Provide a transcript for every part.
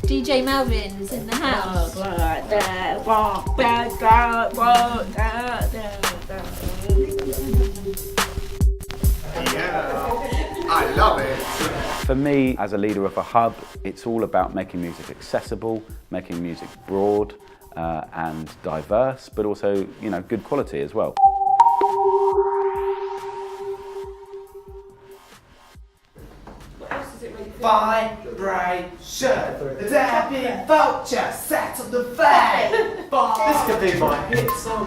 DJ Melvin's in the house. Yeah, I love it. For me, as a leader of a hub, it's all about making music accessible, making music broad and diverse, but also, you know, good quality as well. Vibration, the dabbing vulture sat on the flag. This could be my hit song.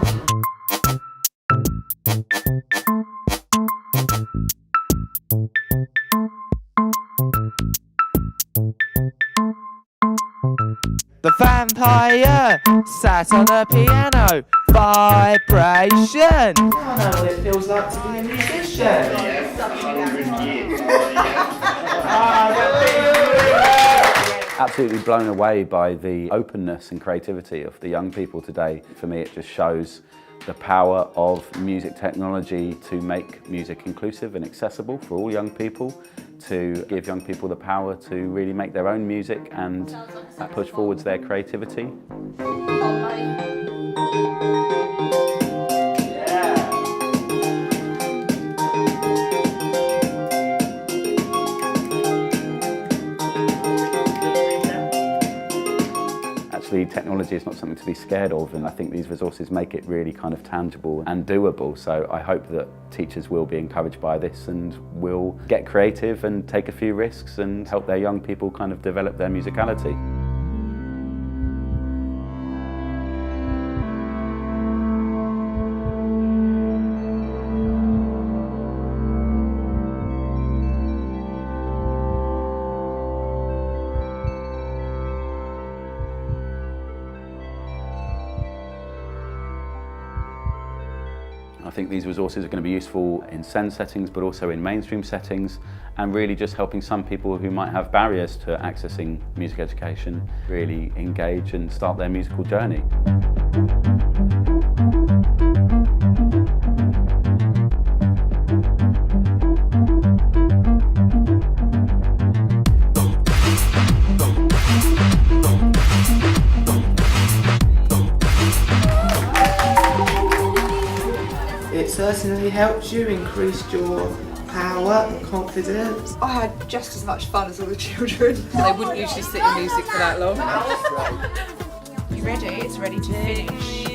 The vampire sat on the piano. Vibration. Now I know what it feels like to be a musician. Absolutely blown away by the openness and creativity of the young people today. For me, it just shows the power of music technology to make music inclusive and accessible for all young people, to give young people the power to really make their own music and push forwards their creativity. Actually, technology is not something to be scared of, and I think these resources make it really kind of tangible and doable. So I hope that teachers will be encouraged by this and will get creative and take a few risks and help their young people kind of develop their musicality. I think these resources are going to be useful in SEND settings, but also in mainstream settings, and really just helping some people who might have barriers to accessing music education really engage and start their musical journey. It certainly helps you increase your power and confidence. I had just as much fun as all the children. They wouldn't usually sit in music for that long. You ready? It's ready to finish.